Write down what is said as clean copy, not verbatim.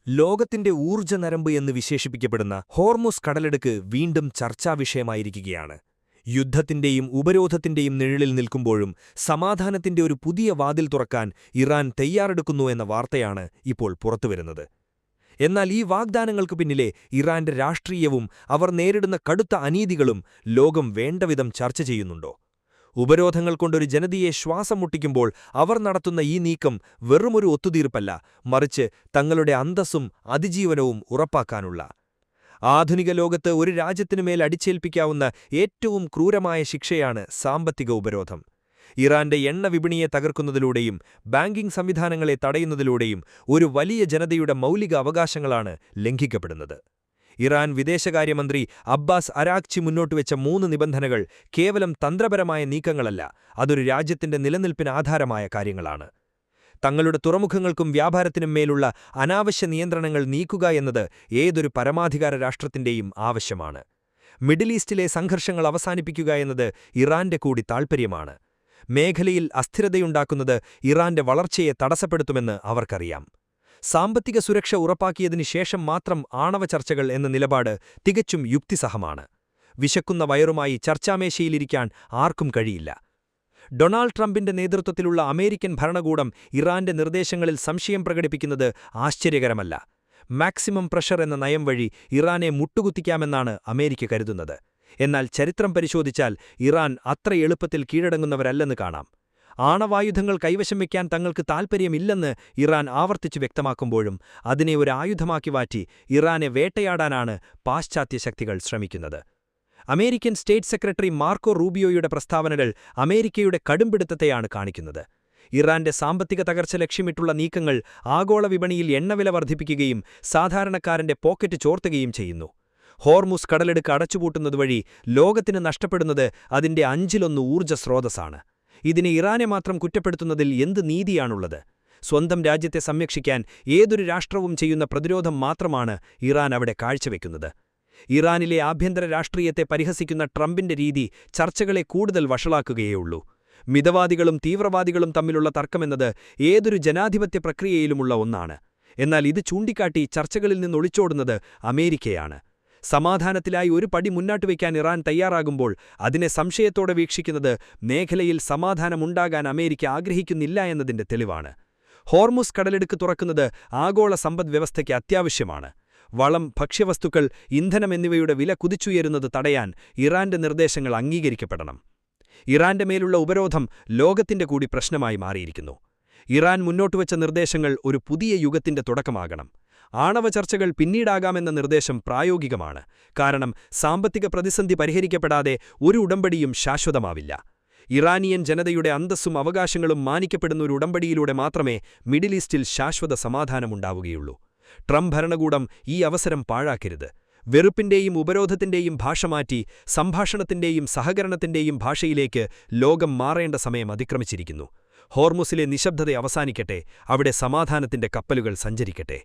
ലോകത്തിന്റെ ഊർജ്ജനരമ്പ് എന്ന് വിശേഷിപ്പിക്കപ്പെടുന്ന ഹോർമുസ് കടലിടുക്ക് വീണ്ടും ചർച്ചാവിഷയമായിരിക്കുകയാണ്. യുദ്ധത്തിന്റെയും ഉപരോധത്തിന്റെയും നിഴലിൽ നിൽക്കുമ്പോഴും സമാധാനത്തിന്റെ ഒരു പുതിയ വാതിൽ തുറക്കാൻ ഇറാൻ തയ്യാറെടുക്കുന്നു എന്ന വാർത്തയാണ് ഇപ്പോൾ പുറത്തുവരുന്നത്. എന്നാൽ ഈ വാഗ്ദാനങ്ങൾക്കു പിന്നിലെ ഇറാന്റെ രാഷ്ട്രീയവും അവർ നേരിടുന്ന കടുത്ത അനീതികളും ലോകം വേണ്ടവിധം ചർച്ച ചെയ്യുന്നുണ്ടോ? ഉപരോധങ്ങൾ കൊണ്ടൊരു ജനതയെ ശ്വാസം മുട്ടിക്കുമ്പോൾ അവർ നടത്തുന്ന ഈ നീക്കം വെറുമൊരു ഒത്തുതീർപ്പല്ല, മറിച്ച് തങ്ങളുടെ അന്തസ്സും അതിജീവനവും ഉറപ്പാക്കാനുള്ള. ആധുനിക ലോകത്ത് ഒരു രാജ്യത്തിനുമേൽ അടിച്ചേൽപ്പിക്കാവുന്ന ഏറ്റവും ക്രൂരമായ ശിക്ഷയാണ് സാമ്പത്തിക ഉപരോധം. ഇറാന്റെ എണ്ണ വിപണിയെ തകർക്കുന്നതിലൂടെയും ബാങ്കിംഗ് സംവിധാനങ്ങളെ തടയുന്നതിലൂടെയും ഒരു വലിയ ജനതയുടെ മൗലിക അവകാശങ്ങളാണ് ലംഘിക്കപ്പെടുന്നത്. ഇറാൻ വിദേശകാര്യമന്ത്രി അബ്ബാസ് അരാഗ്ചി മുന്നോട്ടുവെച്ച 3 നിബന്ധനകൾ കേവലം തന്ത്രപരമായ നീക്കങ്ങളല്ല, അതൊരു രാജ്യത്തിന്റെ നിലനിൽപ്പിന് ആധാരമായ കാര്യങ്ങളാണ്. തങ്ങളുടെ തുറമുഖങ്ങൾക്കും വ്യാപാരത്തിനും മേലുള്ള അനാവശ്യ നിയന്ത്രണങ്ങൾ നീക്കുക എന്നത് ഏതൊരു പരമാധികാര രാഷ്ട്രത്തിന്റെയും ആവശ്യമാണ്. മിഡിൽ ഈസ്റ്റിലെ സംഘർഷങ്ങൾ അവസാനിപ്പിക്കുക എന്നത് ഇറാന്റെ കൂടി താൽപ്പര്യമാണ്. മേഖലയിൽ അസ്ഥിരതയുണ്ടാക്കുന്നത് ഇറാന്റെ വളർച്ചയെ തടസ്സപ്പെടുത്തുമെന്ന് അവർക്കറിയാം. സാമ്പത്തിക സുരക്ഷ ഉറപ്പാക്കിയതിനു ശേഷം മാത്രം ആണവ ചർച്ചകൾ എന്ന നിലപാട് തികച്ചും യുക്തിസഹമാണ്. വിശക്കുന്ന വയറുമായി ചർച്ചാമേശയിലിരിക്കാൻ ആർക്കും കഴിയില്ല. ഡൊണാൾഡ് ട്രംപിന്റെ നേതൃത്വത്തിലുള്ള അമേരിക്കൻ ഭരണകൂടം ഇറാന്റെ നിർദ്ദേശങ്ങളിൽ സംശയം പ്രകടിപ്പിക്കുന്നത് ആശ്ചര്യകരമല്ല. മാക്സിമം പ്രഷർ എന്ന നയം വഴി ഇറാനെ മുട്ടുകുത്തിക്കാമെന്നാണ് അമേരിക്ക കരുതുന്നത്. എന്നാൽ ചരിത്രം പരിശോധിച്ചാൽ ഇറാൻ അത്ര എളുപ്പത്തിൽ കീഴടങ്ങുന്നവരല്ലെന്ന് കാണാം. ആണവായുധങ്ങൾ കൈവശം വയ്ക്കാൻ തങ്ങൾക്ക് താൽപ്പര്യമില്ലെന്ന് ഇറാൻ ആവർത്തിച്ചു വ്യക്തമാക്കുമ്പോഴും അതിനെ ഒരു ആയുധമാക്കി മാറ്റി ഇറാനെ വേട്ടയാടാനാണ് പാശ്ചാത്യ ശക്തികൾ ശ്രമിക്കുന്നത്. അമേരിക്കൻ സ്റ്റേറ്റ് സെക്രട്ടറി മാർക്കോ റൂബിയോയുടെ പ്രസ്താവനകൾ അമേരിക്കയുടെ കടുംപിടുത്തത്തെയാണ് കാണിക്കുന്നത്. ഇറാന്റെ സാമ്പത്തിക തകർച്ച ലക്ഷ്യമിട്ടുള്ള നീക്കങ്ങൾ ആഗോള വിപണിയിൽ എണ്ണവില വർദ്ധിപ്പിക്കുകയും സാധാരണക്കാരന്റെ പോക്കറ്റ് ചോർത്തുകയും ചെയ്യുന്നു. ഹോർമുസ് കടലിടുക്ക് അടച്ചുപൂട്ടുന്നതുവഴി ലോകത്തിന് നഷ്ടപ്പെടുന്നത് അതിന്റെ 1/5 ഊർജ്ജ സ്രോതസ്സാണ്. ഇതിനെ ഇറാനെ മാത്രം കുറ്റപ്പെടുത്തുന്നതിൽ എന്ത് നീതിയാണുള്ളത്? സ്വന്തം രാജ്യത്തെ സംരക്ഷിക്കാൻ ഏതൊരു രാഷ്ട്രവും ചെയ്യുന്ന പ്രതിരോധം മാത്രമാണ് ഇറാൻ അവിടെ കാഴ്ചവെക്കുന്നത്. ഇറാനിലെ ആഭ്യന്തര രാഷ്ട്രീയത്തെ പരിഹസിക്കുന്ന ട്രംപിന്റെ രീതി ചർച്ചകളെ കൂടുതൽ വഷളാക്കുകയേയുള്ളൂ. മിതവാദികളും തീവ്രവാദികളും തമ്മിലുള്ള തർക്കമെന്നത് ഏതൊരു ജനാധിപത്യ പ്രക്രിയയിലുമുള്ള ഒന്നാണ്. എന്നാൽ ഇത് ചൂണ്ടിക്കാട്ടി ചർച്ചകളിൽ നിന്നൊളിച്ചോടുന്നത് അമേരിക്കയാണ്. സമാധാനത്തിലായി ഒരു പടി മുന്നോട്ടുവയ്ക്കാൻ ഇറാൻ തയ്യാറാകുമ്പോൾ അതിനെ സംശയത്തോടെ വീക്ഷിക്കുന്നത് മേഖലയിൽ സമാധാനമുണ്ടാകാൻ അമേരിക്ക ആഗ്രഹിക്കുന്നില്ല എന്നതിന്റെ തെളിവാണ്. ഹോർമുസ് കടലിടുക്ക് തുറക്കുന്നത് ആഗോള സമ്പദ്വ്യവസ്ഥയ്ക്ക് അത്യാവശ്യമാണ്. വളം, ഭക്ഷ്യവസ്തുക്കൾ, ഇന്ധനം എന്നിവയുടെ വില കുതിച്ചുയരുന്നത് തടയാൻ ഇറാന്റെ നിർദ്ദേശങ്ങൾ അംഗീകരിക്കപ്പെടണം. ഇറാന്റെ മേലുള്ള ഉപരോധം ലോകത്തിന്റെ കൂടി പ്രശ്നമായി മാറിയിരിക്കുന്നു. ഇറാൻ മുന്നോട്ടുവച്ച നിർദ്ദേശങ്ങൾ ഒരു പുതിയ യുഗത്തിന്റെ തുടക്കമാകണം. ആണവ ചർച്ചകൾ പിന്നീടാകാമെന്ന നിർദ്ദേശം പ്രായോഗികമാണ്. കാരണം സാമ്പത്തിക പ്രതിസന്ധി പരിഹരിക്കപ്പെടാതെ ഒരു ഉടമ്പടിയും ശാശ്വതമാവില്ല. ഇറാനിയൻ ജനതയുടെ അന്തസ്സും അവകാശങ്ങളും മാനിക്കപ്പെടുന്ന ഒരു ഉടമ്പടിയിലൂടെ മാത്രമേ മിഡിൽ ഈസ്റ്റിൽ ശാശ്വത സമാധാനമുണ്ടാവുകയുള്ളൂ. ട്രംപ് ഭരണകൂടം ഈ അവസരം പാഴാക്കരുത്. വെറുപ്പിന്റെയും ഉപരോധത്തിന്റെയും ഭാഷ മാറ്റി സംഭാഷണത്തിന്റെയും സഹകരണത്തിന്റെയും ഭാഷയിലേക്ക് ലോകം മാറേണ്ട സമയം അതിക്രമിച്ചിരിക്കുന്നു. ഹോർമുസിലെ നിശബ്ദത അവസാനിക്കട്ടെ, അവിടെ സമാധാനത്തിന്റെ കപ്പലുകൾ സഞ്ചരിക്കട്ടെ.